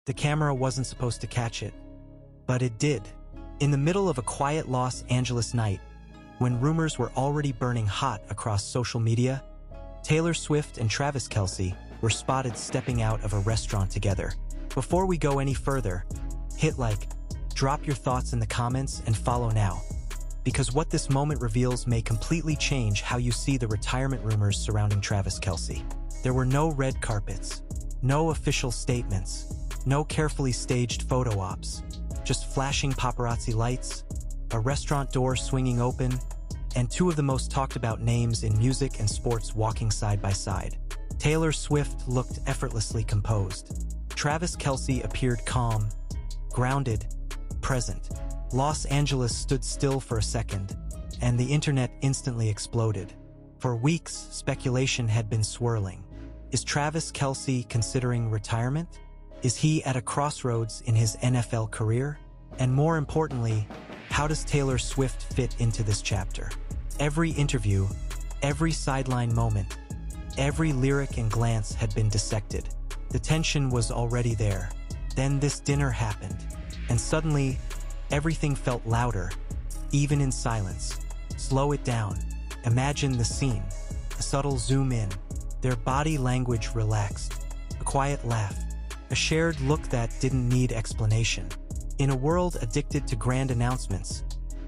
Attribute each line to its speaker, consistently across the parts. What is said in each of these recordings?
Speaker 1: The camera wasn't supposed to catch it, but it did. In the middle of a quiet Los Angeles night, when rumors were already burning hot across social media, Taylor Swift and Travis Kelce were spotted stepping out of a restaurant together. Before we go any further, hit like, drop your thoughts in the comments, and follow now, because what this moment reveals may completely change how you see the retirement rumors surrounding Travis Kelce. There were no red carpets, no official statements, no carefully staged photo ops, just flashing paparazzi lights, a restaurant door swinging open, and two of the most talked about names in music and sports walking side by side. Taylor Swift looked effortlessly composed. Travis Kelce appeared calm, grounded, present. Los Angeles stood still for a second, and the internet instantly exploded. For weeks, speculation had been swirling. Is Travis Kelce considering retirement? Is he at a crossroads in his NFL career? And more importantly, how does Taylor Swift fit into this chapter? Every interview, every sideline moment, every lyric and glance had been dissected. The tension was already there. Then this dinner happened, and suddenly, everything felt louder, even in silence. Slow it down. Imagine the scene. A subtle zoom in. Their body language relaxed. A quiet laugh. A shared look that didn't need explanation. In a world addicted to grand announcements,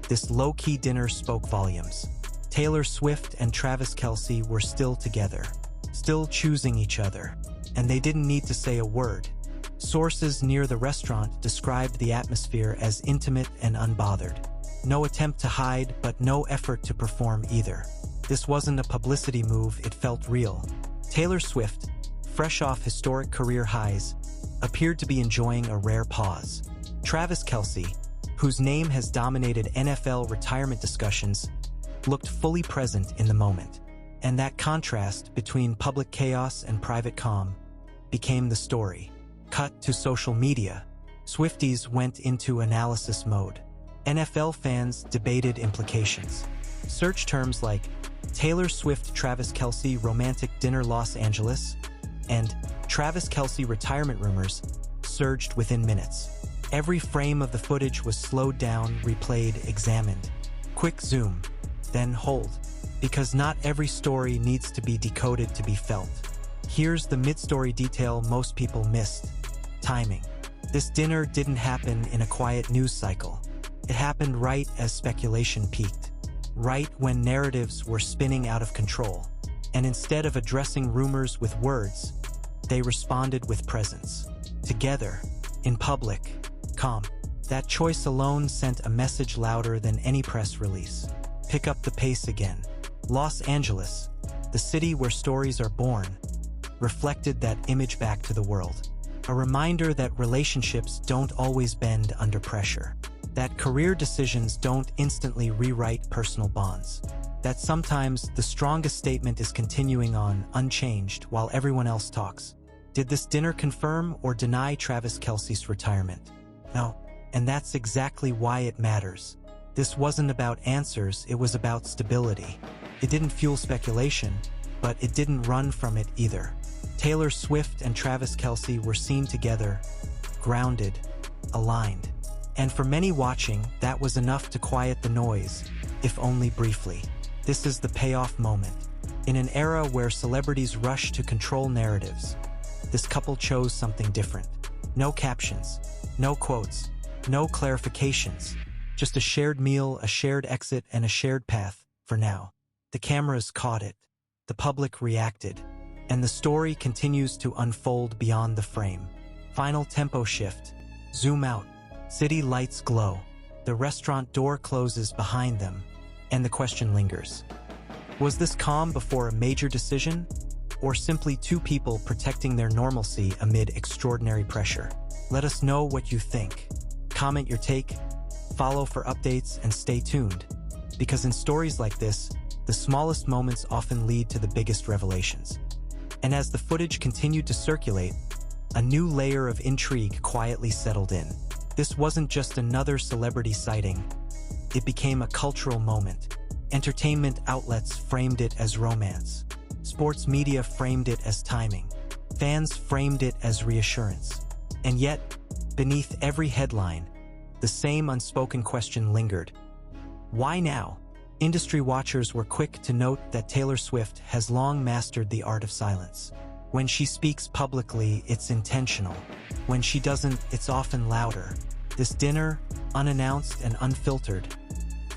Speaker 1: this low-key dinner spoke volumes. Taylor Swift and Travis Kelce were still together, still choosing each other, and they didn't need to say a word. Sources near the restaurant described the atmosphere as intimate and unbothered. No attempt to hide, but no effort to perform either. This wasn't a publicity move, it felt real. Taylor Swift, fresh off historic career highs, appeared to be enjoying a rare pause. Travis Kelce, whose name has dominated NFL retirement discussions, looked fully present in the moment. And that contrast between public chaos and private calm became the story. Cut to social media. Swifties went into analysis mode. NFL fans debated implications. Search terms like Taylor Swift Travis Kelce romantic dinner Los Angeles and Travis Kelce retirement rumors surged within minutes. Every frame of the footage was slowed down, replayed, examined. Quick zoom, then hold, because not every story needs to be decoded to be felt. Here's the mid-story detail most people missed. Timing. This dinner didn't happen in a quiet news cycle. It happened right as speculation peaked, right when narratives were spinning out of control. And instead of addressing rumors with words, they responded with presence. Together, in public, calm. That choice alone sent a message louder than any press release. Pick up the pace again. Los Angeles, the city where stories are born, reflected that image back to the world. A reminder that relationships don't always bend under pressure. That career decisions don't instantly rewrite personal bonds. That sometimes the strongest statement is continuing on unchanged while everyone else talks. Did this dinner confirm or deny Travis Kelce's retirement? No, and that's exactly why it matters. This wasn't about answers, it was about stability. It didn't fuel speculation, but it didn't run from it either. Taylor Swift and Travis Kelce were seen together, grounded, aligned. And for many watching, that was enough to quiet the noise, if only briefly. This is the payoff moment. In an era where celebrities rush to control narratives, this couple chose something different. No captions, no quotes, no clarifications. Just a shared meal, a shared exit, and a shared path, for now. The cameras caught it. The public reacted. And the story continues to unfold beyond the frame. Final tempo shift. Zoom out. City lights glow. The restaurant door closes behind them. And the question lingers. Was this calm before a major decision? Or simply two people protecting their normalcy amid extraordinary pressure? Let us know what you think. Comment your take, follow for updates, and stay tuned. Because in stories like this, the smallest moments often lead to the biggest revelations. And as the footage continued to circulate, a new layer of intrigue quietly settled in. This wasn't just another celebrity sighting. It became a cultural moment. Entertainment outlets framed it as romance. Sports media framed it as timing. Fans framed it as reassurance. And yet, beneath every headline, the same unspoken question lingered. Why now? Industry watchers were quick to note that Taylor Swift has long mastered the art of silence. When she speaks publicly, it's intentional. When she doesn't, it's often louder. This dinner, unannounced and unfiltered,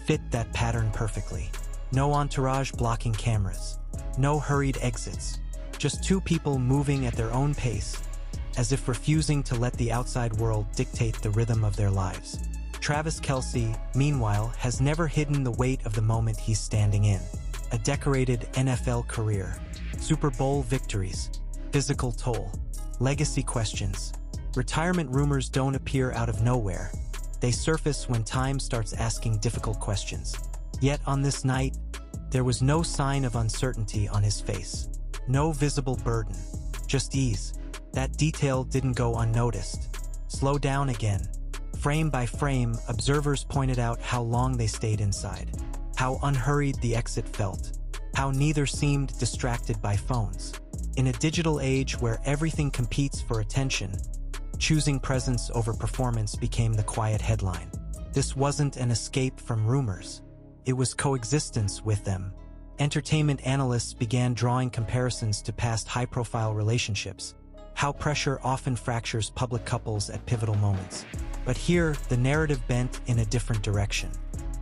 Speaker 1: fit that pattern perfectly. No entourage blocking cameras. No hurried exits. Just two people moving at their own pace, as if refusing to let the outside world dictate the rhythm of their lives. Travis Kelce, meanwhile, has never hidden the weight of the moment he's standing in. A decorated NFL career, Super Bowl victories, physical toll, legacy questions. Retirement rumors don't appear out of nowhere. They surface when time starts asking difficult questions. Yet on this night, there was no sign of uncertainty on his face. No visible burden, just ease. That detail didn't go unnoticed. Slow down again. Frame by frame, observers pointed out how long they stayed inside, how unhurried the exit felt, how neither seemed distracted by phones. In a digital age where everything competes for attention, choosing presence over performance became the quiet headline. This wasn't an escape from rumors. It was coexistence with them. Entertainment analysts began drawing comparisons to past high-profile relationships, how pressure often fractures public couples at pivotal moments. But here, the narrative bent in a different direction.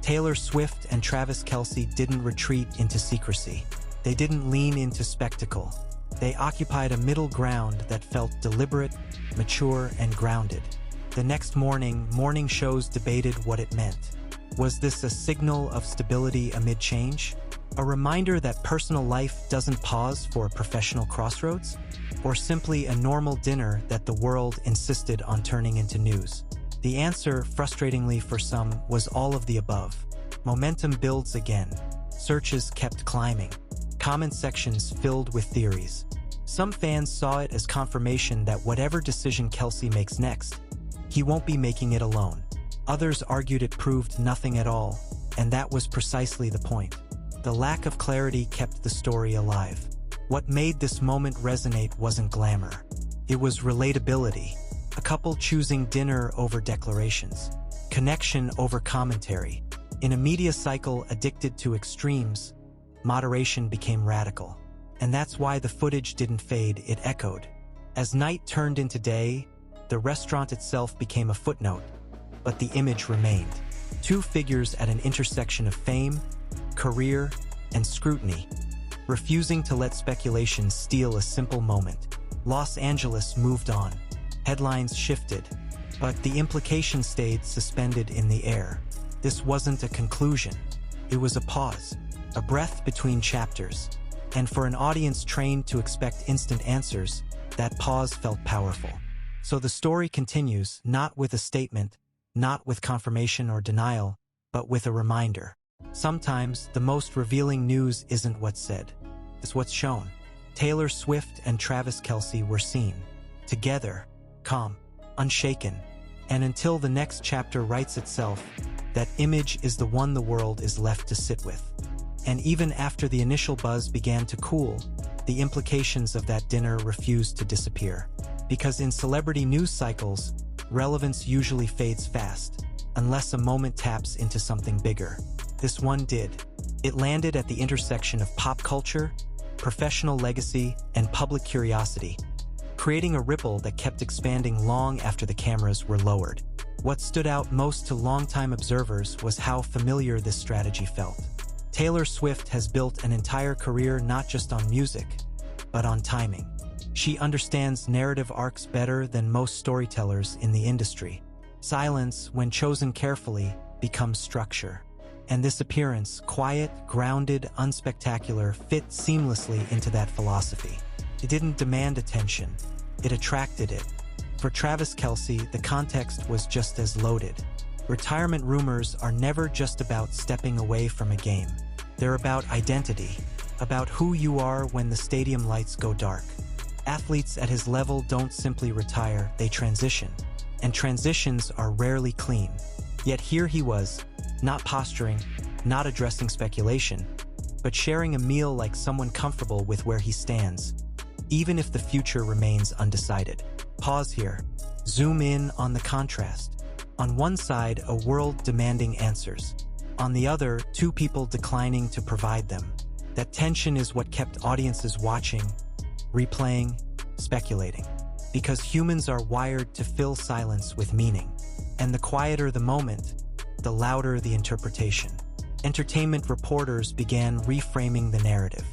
Speaker 1: Taylor Swift and Travis Kelce didn't retreat into secrecy. They didn't lean into spectacle. They occupied a middle ground that felt deliberate, mature, and grounded. The next morning, morning shows debated what it meant. Was this a signal of stability amid change? A reminder that personal life doesn't pause for a professional crossroads? Or simply a normal dinner that the world insisted on turning into news? The answer, frustratingly for some, was all of the above. Momentum builds again. Searches kept climbing. Comment sections filled with theories. Some fans saw it as confirmation that whatever decision Kelce makes next, he won't be making it alone. Others argued it proved nothing at all, and that was precisely the point. The lack of clarity kept the story alive. What made this moment resonate wasn't glamour. It was relatability. A couple choosing dinner over declarations. Connection over commentary. In a media cycle addicted to extremes, moderation became radical. And that's why the footage didn't fade, it echoed. As night turned into day, the restaurant itself became a footnote, but the image remained. Two figures at an intersection of fame, career, and scrutiny, refusing to let speculation steal a simple moment. Los Angeles moved on. Headlines shifted, but the implication stayed suspended in the air. This wasn't a conclusion. It was a pause, a breath between chapters. And for an audience trained to expect instant answers, that pause felt powerful. So the story continues, not with a statement, not with confirmation or denial, but with a reminder. Sometimes, the most revealing news isn't what's said, it's what's shown. Taylor Swift and Travis Kelce were seen, together, calm, unshaken, and until the next chapter writes itself, that image is the one the world is left to sit with. And even after the initial buzz began to cool, the implications of that dinner refused to disappear. Because in celebrity news cycles, relevance usually fades fast, unless a moment taps into something bigger. This one did. It landed at the intersection of pop culture, professional legacy, and public curiosity, creating a ripple that kept expanding long after the cameras were lowered. What stood out most to longtime observers was how familiar this strategy felt. Taylor Swift has built an entire career not just on music, but on timing. She understands narrative arcs better than most storytellers in the industry. Silence, when chosen carefully, becomes structure. And this appearance, quiet, grounded, unspectacular, fit seamlessly into that philosophy. It didn't demand attention, it attracted it. For Travis Kelce, the context was just as loaded. Retirement rumors are never just about stepping away from a game. They're about identity, about who you are when the stadium lights go dark. Athletes at his level don't simply retire, they transition. And transitions are rarely clean. Yet here he was, not posturing, not addressing speculation, but sharing a meal like someone comfortable with where he stands, even if the future remains undecided. Pause here. Zoom in on the contrast. On one side, a world demanding answers. On the other, two people declining to provide them. That tension is what kept audiences watching, replaying, speculating. Because humans are wired to fill silence with meaning. And the quieter the moment, the louder the interpretation. Entertainment reporters began reframing the narrative.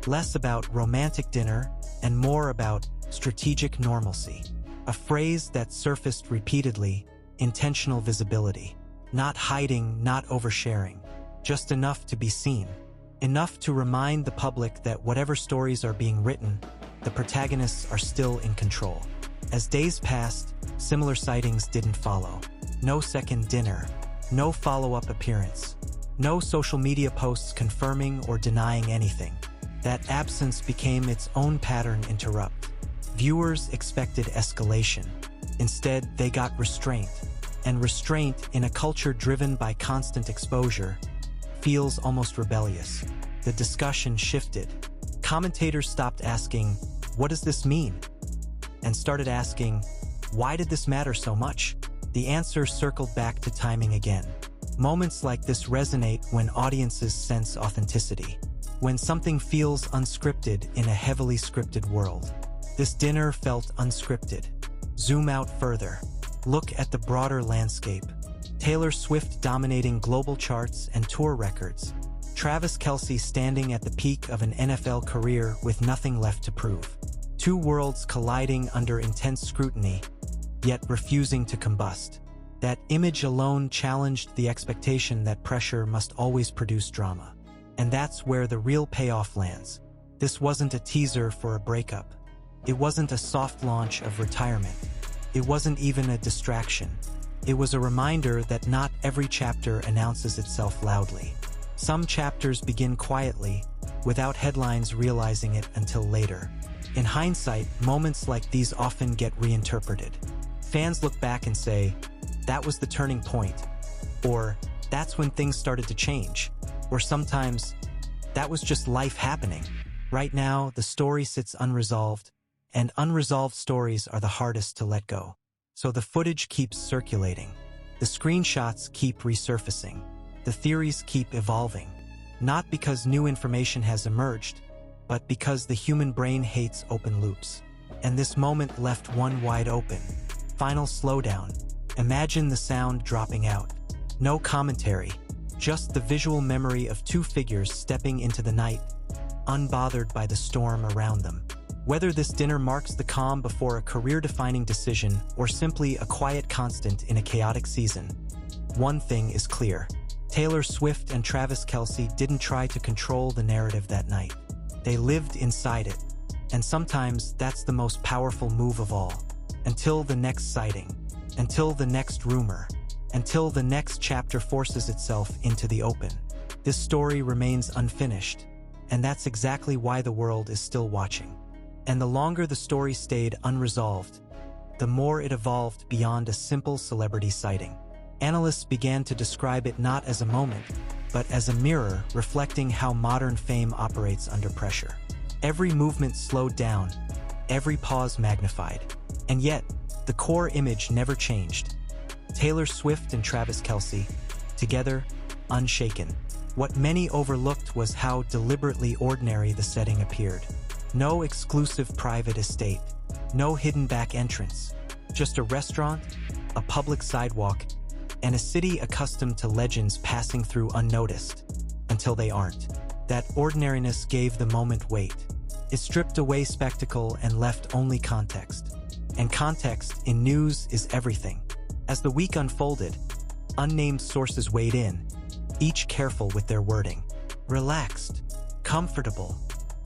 Speaker 1: Less about romantic dinner and more about strategic normalcy. A phrase that surfaced repeatedly, intentional visibility. Not hiding, not oversharing. Just enough to be seen. Enough to remind the public that whatever stories are being written, the protagonists are still in control. As days passed, similar sightings didn't follow. No second dinner. No follow-up appearance. No social media posts confirming or denying anything. That absence became its own pattern interrupt. Viewers expected escalation. Instead, they got restraint. And restraint, in a culture driven by constant exposure, feels almost rebellious. The discussion shifted. Commentators stopped asking, "What does this mean?" and started asking, "Why did this matter so much?" The answer circled back to timing again. Moments like this resonate when audiences sense authenticity. When something feels unscripted in a heavily scripted world. This dinner felt unscripted. Zoom out further. Look at the broader landscape. Taylor Swift dominating global charts and tour records. Travis Kelce standing at the peak of an NFL career with nothing left to prove. Two worlds colliding under intense scrutiny, yet refusing to combust. That image alone challenged the expectation that pressure must always produce drama. And that's where the real payoff lands. This wasn't a teaser for a breakup. It wasn't a soft launch of retirement. It wasn't even a distraction. It was a reminder that not every chapter announces itself loudly. Some chapters begin quietly, without headlines realizing it until later. In hindsight, moments like these often get reinterpreted. Fans look back and say, "That was the turning point," or "That's when things started to change," or sometimes, "That was just life happening." Right now, the story sits unresolved, and unresolved stories are the hardest to let go. So the footage keeps circulating. The screenshots keep resurfacing. The theories keep evolving. Not because new information has emerged, but because the human brain hates open loops. And this moment left one wide open. Final slowdown. Imagine the sound dropping out. No commentary, just the visual memory of two figures stepping into the night, unbothered by the storm around them. Whether this dinner marks the calm before a career-defining decision or simply a quiet constant in a chaotic season, one thing is clear. Taylor Swift and Travis Kelce didn't try to control the narrative that night. They lived inside it. And sometimes that's the most powerful move of all. Until the next sighting. Until the next rumor. Until the next chapter forces itself into the open. This story remains unfinished. And that's exactly why the world is still watching. And the longer the story stayed unresolved, the more it evolved beyond a simple celebrity sighting. Analysts began to describe it not as a moment, but as a mirror reflecting how modern fame operates under pressure. Every movement slowed down, every pause magnified. And yet, the core image never changed. Taylor Swift and Travis Kelce, together, unshaken. What many overlooked was how deliberately ordinary the setting appeared. No exclusive private estate, no hidden back entrance, just a restaurant, a public sidewalk, and a city accustomed to legends passing through unnoticed, until they aren't. That ordinariness gave the moment weight. It stripped away spectacle and left only context. And context in news is everything. As the week unfolded, unnamed sources weighed in, each careful with their wording. Relaxed, comfortable,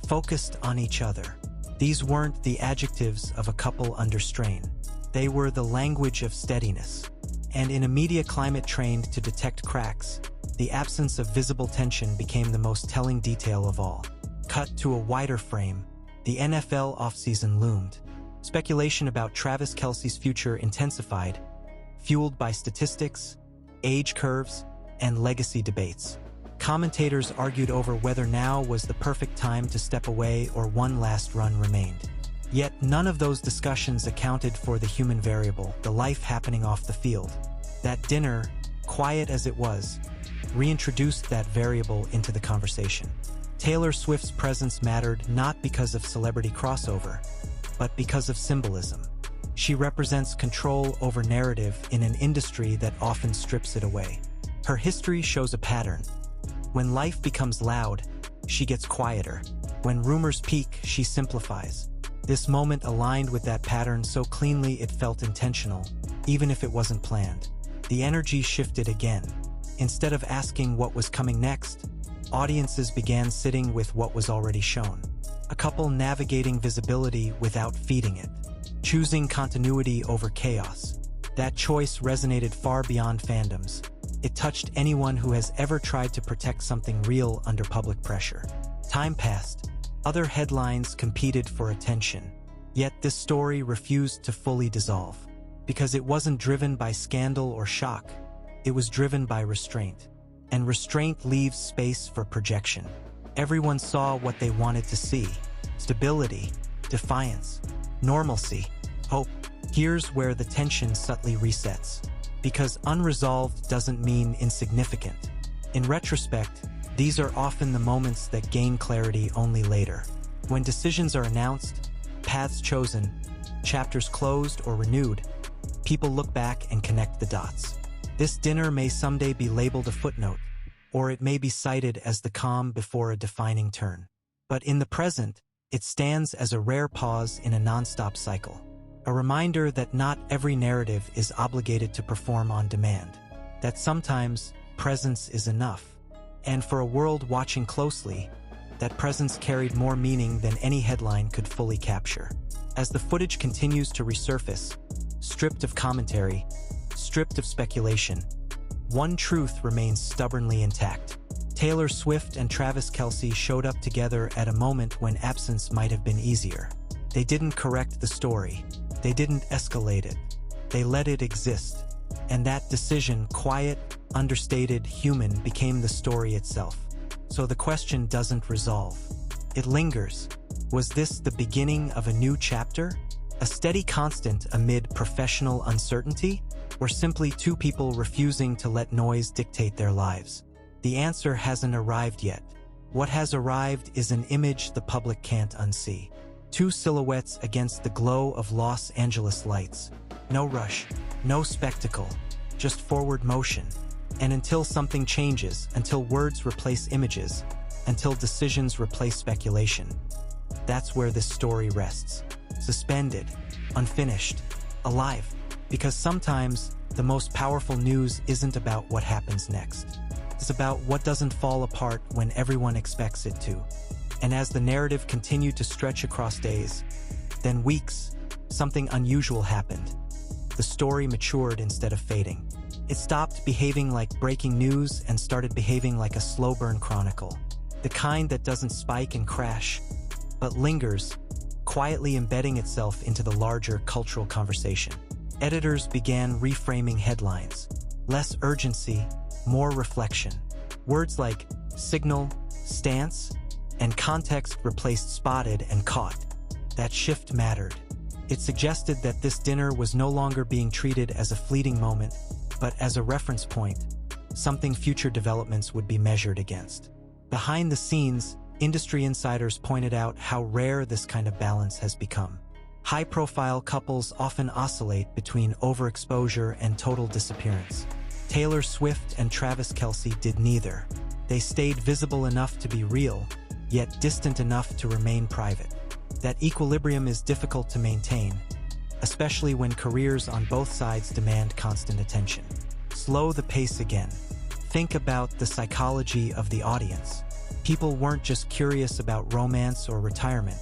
Speaker 1: focused on each other. These weren't the adjectives of a couple under strain. They were the language of steadiness. And in a media climate trained to detect cracks, the absence of visible tension became the most telling detail of all. Cut to a wider frame, the NFL offseason loomed. Speculation about Travis Kelce's future intensified, fueled by statistics, age curves, and legacy debates. Commentators argued over whether now was the perfect time to step away or one last run remained. Yet none of those discussions accounted for the human variable, the life happening off the field. That dinner, quiet as it was, reintroduced that variable into the conversation. Taylor Swift's presence mattered not because of celebrity crossover, but because of symbolism. She represents control over narrative in an industry that often strips it away. Her history shows a pattern. When life becomes loud, she gets quieter. When rumors peak, she simplifies. This moment aligned with that pattern so cleanly it felt intentional, even if it wasn't planned. The energy shifted again. Instead of asking what was coming next, audiences began sitting with what was already shown. A couple navigating visibility without feeding it, choosing continuity over chaos. That choice resonated far beyond fandoms. It touched anyone who has ever tried to protect something real under public pressure. Time passed. Other headlines competed for attention. Yet this story refused to fully dissolve. Because it wasn't driven by scandal or shock. It was driven by restraint. And restraint leaves space for projection. Everyone saw what they wanted to see. Stability, defiance, normalcy, hope. Here's where the tension subtly resets. Because unresolved doesn't mean insignificant. In retrospect, these are often the moments that gain clarity only later. When decisions are announced, paths chosen, chapters closed or renewed, people look back and connect the dots. This dinner may someday be labeled a footnote, or it may be cited as the calm before a defining turn. But in the present, it stands as a rare pause in a nonstop cycle. A reminder that not every narrative is obligated to perform on demand. That sometimes presence is enough. And for a world watching closely, that presence carried more meaning than any headline could fully capture. As the footage continues to resurface, stripped of commentary, stripped of speculation, one truth remains stubbornly intact. Taylor Swift and Travis Kelce showed up together at a moment when absence might have been easier. They didn't correct the story. They didn't escalate it. They let it exist. And that decision, quiet, understated, human, became the story itself. So the question doesn't resolve. It lingers. Was this the beginning of a new chapter? A steady constant amid professional uncertainty? Or simply two people refusing to let noise dictate their lives? The answer hasn't arrived yet. What has arrived is an image the public can't unsee. Two silhouettes against the glow of Los Angeles lights. No rush, no spectacle, just forward motion. And until something changes, until words replace images, until decisions replace speculation, that's where this story rests. Suspended, unfinished, alive. Because sometimes the most powerful news isn't about what happens next. It's about what doesn't fall apart when everyone expects it to. And as the narrative continued to stretch across days, then weeks, something unusual happened. The story matured instead of fading. It stopped behaving like breaking news and started behaving like a slow-burn chronicle. The kind that doesn't spike and crash, but lingers, quietly embedding itself into the larger cultural conversation. Editors began reframing headlines. Less urgency, more reflection. Words like signal, stance, and context replaced spotted and caught. That shift mattered. It suggested that this dinner was no longer being treated as a fleeting moment, but as a reference point, something future developments would be measured against. Behind the scenes, industry insiders pointed out how rare this kind of balance has become. High-profile couples often oscillate between overexposure and total disappearance. Taylor Swift and Travis Kelce did neither. They stayed visible enough to be real, yet distant enough to remain private. That equilibrium is difficult to maintain, especially when careers on both sides demand constant attention. Slow the pace again. Think about the psychology of the audience. People weren't just curious about romance or retirement.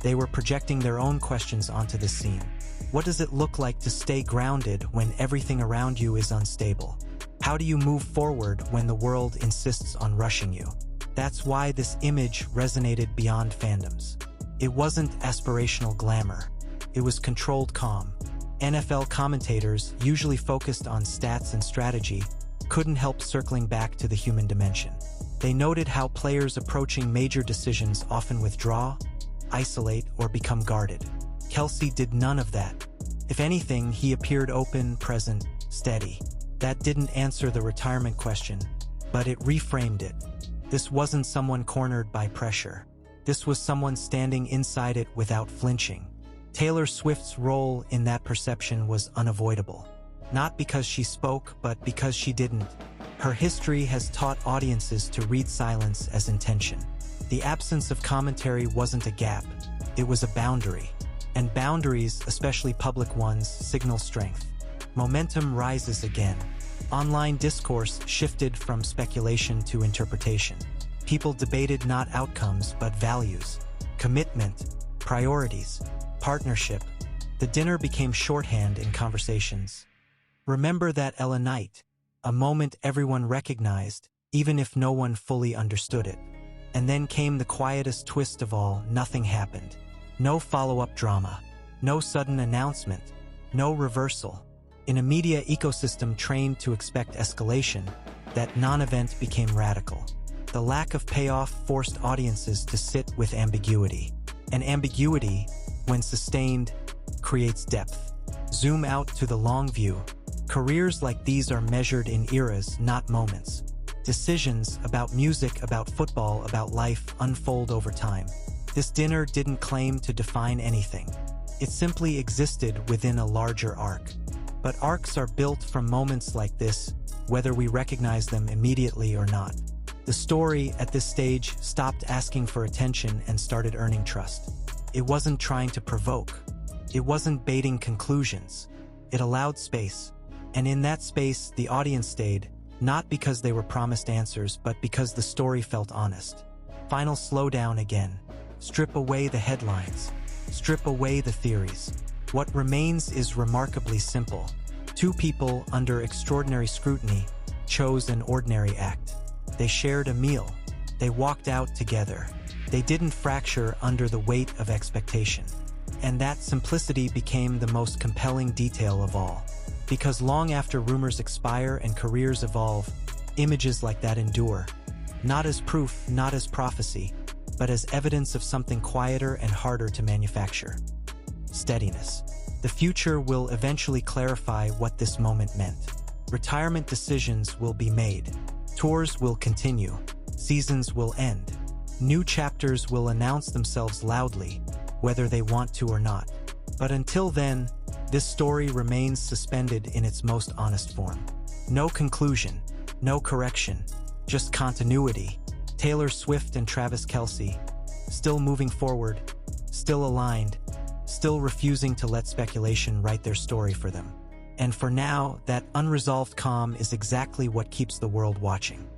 Speaker 1: They were projecting their own questions onto the scene. What does it look like to stay grounded when everything around you is unstable? How do you move forward when the world insists on rushing you? That's why this image resonated beyond fandoms. It wasn't aspirational glamour. It was controlled calm. NFL commentators, usually focused on stats and strategy, couldn't help circling back to the human dimension. They noted how players approaching major decisions often withdraw, isolate, or become guarded. Kelce did none of that. If anything, he appeared open, present, steady. That didn't answer the retirement question, but it reframed it. This wasn't someone cornered by pressure. This was someone standing inside it without flinching. Taylor Swift's role in that perception was unavoidable. Not because she spoke, but because she didn't. Her history has taught audiences to read silence as intention. The absence of commentary wasn't a gap, it was a boundary. And boundaries, especially public ones, signal strength. Momentum rises again. Online discourse shifted from speculation to interpretation. People debated not outcomes, but values, commitment, priorities, partnership. The dinner became shorthand in conversations. Remember that Ella night, a moment everyone recognized, even if no one fully understood it. And then came the quietest twist of all. Nothing happened. No follow-up drama. No sudden announcement. No reversal. In a media ecosystem trained to expect escalation, that non-event became radical. The lack of payoff forced audiences to sit with ambiguity. And ambiguity, when sustained, creates depth. Zoom out to the long view. Careers like these are measured in eras, not moments. Decisions about music, about football, about life unfold over time. This dinner didn't claim to define anything. It simply existed within a larger arc. But arcs are built from moments like this, whether we recognize them immediately or not. The story, at this stage, stopped asking for attention and started earning trust. It wasn't trying to provoke. It wasn't baiting conclusions. It allowed space. And in that space, the audience stayed, not because they were promised answers, but because the story felt honest. Final slowdown again. Strip away the headlines. Strip away the theories. What remains is remarkably simple. Two people, under extraordinary scrutiny, chose an ordinary act. They shared a meal. They walked out together. They didn't fracture under the weight of expectation. And that simplicity became the most compelling detail of all. Because long after rumors expire and careers evolve, images like that endure. Not as proof, not as prophecy, but as evidence of something quieter and harder to manufacture. Steadiness. The future will eventually clarify what this moment meant. Retirement decisions will be made. Tours will continue. Seasons will end. New chapters will announce themselves loudly, whether they want to or not. But until then, this story remains suspended in its most honest form. No conclusion, no correction, just continuity. Taylor Swift and Travis Kelce, still moving forward, still aligned, still refusing to let speculation write their story for them. And for now, that unresolved calm is exactly what keeps the world watching.